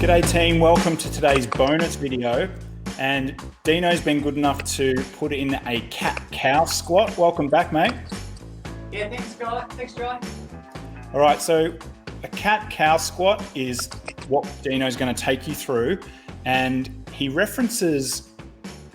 G'day team, welcome to today's bonus video. And Deano's been good enough to put in a cat-cow squat. Welcome back, mate. Yeah, thanks, Guy. Thanks, Guy. All right, so a cat-cow squat is what Deano's going to take you through. And he references,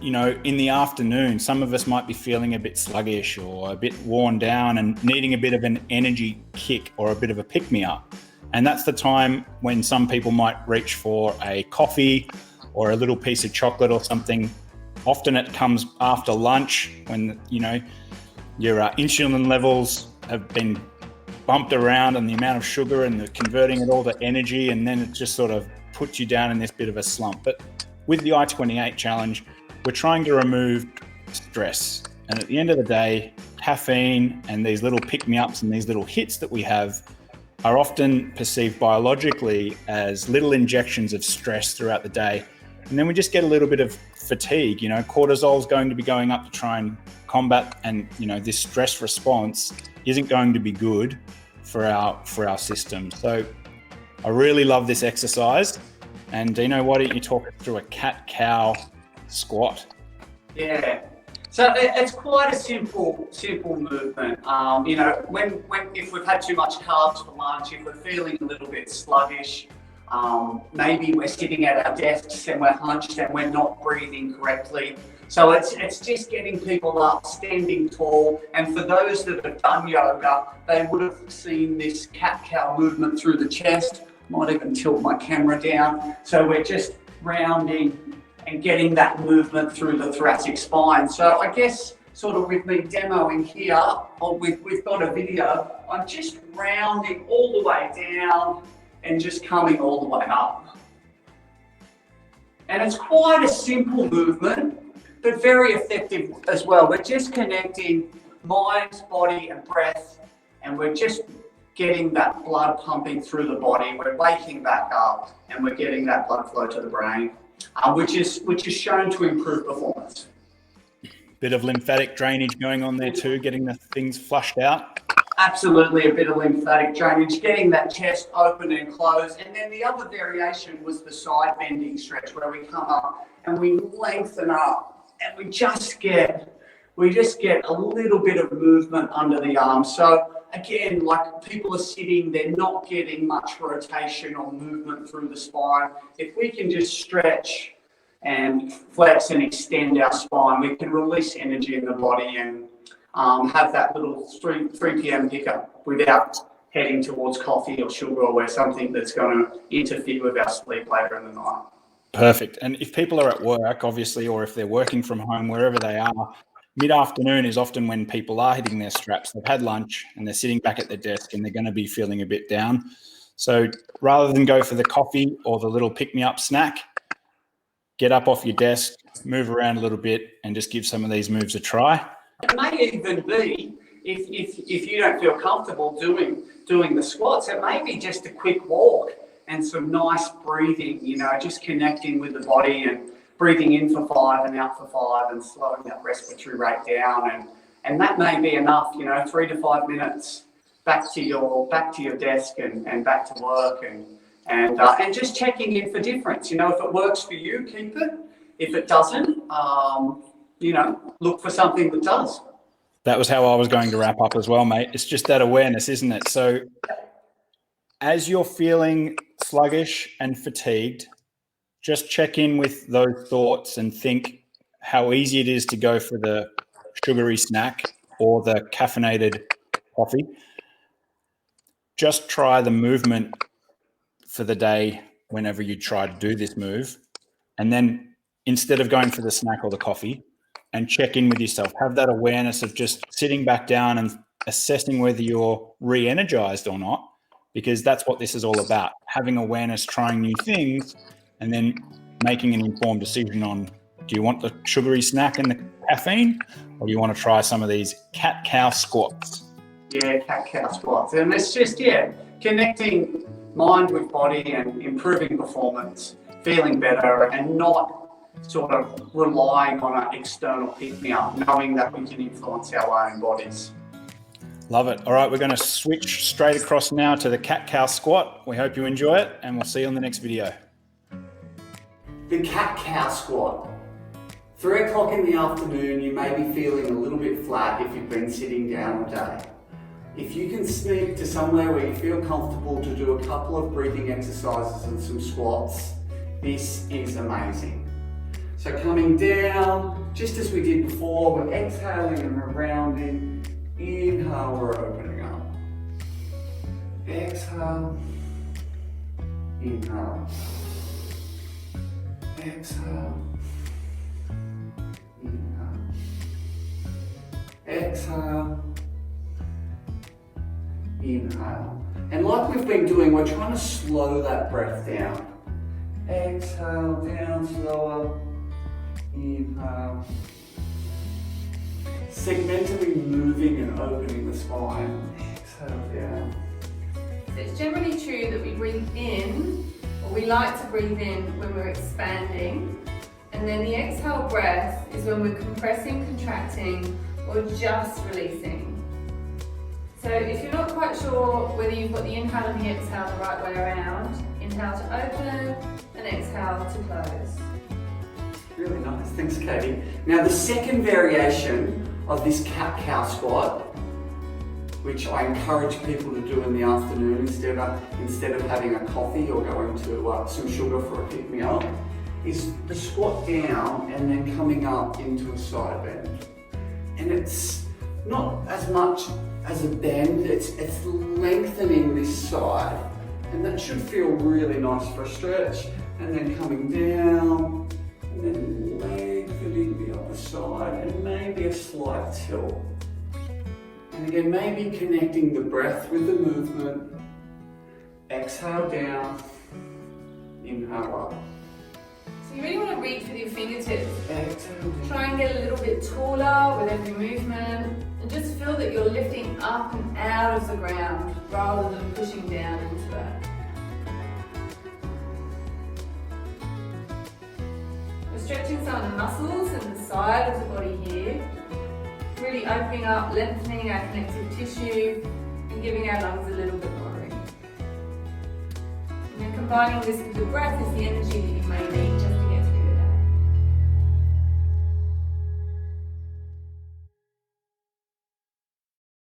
you know, in the afternoon, some of us might be feeling a bit sluggish or a bit worn down and needing a bit of an energy kick or a bit of a pick-me-up. And that's the time when some people might reach for a coffee or a little piece of chocolate or something. Often it comes after lunch when, you know, your insulin levels have been bumped around and the amount of sugar and the converting it all to energy, and then it just sort of puts you down in this bit of a slump. But with the i28 challenge, we're trying to remove stress. And at the end of the day, caffeine and these little pick-me-ups and these little hits that we have are often perceived biologically as little injections of stress throughout the day. And then we just get a little bit of fatigue. You know, cortisol is going to be going up to try and combat, and, you know, this stress response isn't going to be good for our system. So I really love this exercise. And Deano, why don't you talk us through a cat-cow squat? Yeah. So it's quite a simple movement. You know, when if we've had too much carbs for lunch, if we're feeling a little bit sluggish, maybe we're sitting at our desks and we're hunched and we're not breathing correctly. So it's just getting people up, standing tall. And for those that have done yoga, they would have seen this cat-cow movement through the chest. Might even tilt my camera down. So we're just rounding and getting that movement through the thoracic spine. So I guess sort of with me demoing here, or we've got a video, I'm just rounding all the way down and just coming all the way up. And it's quite a simple movement, but very effective as well. We're just connecting mind, body and breath, and we're just getting that blood pumping through the body. We're waking back up and we're getting that blood flow to the brain. Which is shown to improve performance. Bit of lymphatic drainage going on there too, getting the things flushed out. Absolutely, a bit of lymphatic drainage, getting that chest open and closed. And then the other variation was the side bending stretch, where we come up and we lengthen up and we just get a little bit of movement under the arms. So again, like people are sitting, they're not getting much rotation or movement through the spine. If we can just stretch and flex and extend our spine, we can release energy in the body and have that little 3 p.m. pickup without heading towards coffee or sugar or something that's going to interfere with our sleep later in the night. Perfect. And if people are at work, obviously, or if they're working from home, wherever they are, mid-afternoon is often when people are hitting their straps. They've had lunch and they're sitting back at their desk and they're going to be feeling a bit down. So rather than go for the coffee or the little pick-me-up snack, get up off your desk, move around a little bit and just give some of these moves a try. It may even be, if you don't feel comfortable doing the squats, it may be just a quick walk and some nice breathing, you know, just connecting with the body and breathing in for 5 and out for 5 and slowing that respiratory rate down. And that may be enough, you know, 3 to 5 minutes back to your desk and back to work and just checking in for difference. You know, if it works for you, keep it. If it doesn't, you know, look for something that does. That was how I was going to wrap up as well, mate. It's just that awareness, isn't it? So as you're feeling sluggish and fatigued, just check in with those thoughts and think how easy it is to go for the sugary snack or the caffeinated coffee. Just try the movement for the day whenever you try to do this move. And then instead of going for the snack or the coffee, and check in with yourself, have that awareness of just sitting back down and assessing whether you're re-energized or not, because that's what this is all about. Having awareness, trying new things, and then making an informed decision on, do you want the sugary snack and the caffeine, or do you want to try some of these cat-cow squats? Yeah, cat-cow squats. And it's just, connecting mind with body and improving performance, feeling better and not sort of relying on an external pick-me-up, knowing that we can influence our own bodies. Love it. All right, we're going to switch straight across now to the cat-cow squat. We hope you enjoy it, and we'll see you on the next video. the cat-cow squat. 3 o'clock in the afternoon, you may be feeling a little bit flat if you've been sitting down all day. If you can sneak to somewhere where you feel comfortable to do a couple of breathing exercises and some squats, this is amazing. So coming down, just as we did before, we're exhaling and we're rounding. Inhale, we're opening up. Exhale. Inhale. Exhale. Inhale. Exhale. Inhale. And like we've been doing, we're trying to slow that breath down. Exhale, down slower. Inhale. Segmentally moving and opening the spine. Exhale down. So it's generally true that we breathe in, or we like to breathe in when we're expanding, and then the exhale breath is when we're compressing, contracting, or just releasing. So if you're not quite sure whether you've got the inhale and the exhale the right way around, inhale to open and exhale to close. Really nice, thanks Katie. Now the second variation of this cat-cow squat, which I encourage people to do in the afternoon instead of having a coffee or going to some sugar for a pick-me-up, is the squat down and then coming up into a side bend. And it's not as much as a bend, it's lengthening this side, and that should feel really nice for a stretch. And then coming down, and then lengthening the other side, and maybe a slight tilt. And again, maybe connecting the breath with the movement. Exhale down, inhale up. So you really want to reach with your fingertips. Exhale down. Try and get a little bit taller with every movement, and just feel that you're lifting up and out of the ground rather than pushing down into it. We're stretching some of the muscles and the side of the body here, really opening up, lengthening our connective tissue and giving our lungs a little bit more room. And then combining this with the breath is the energy that you may need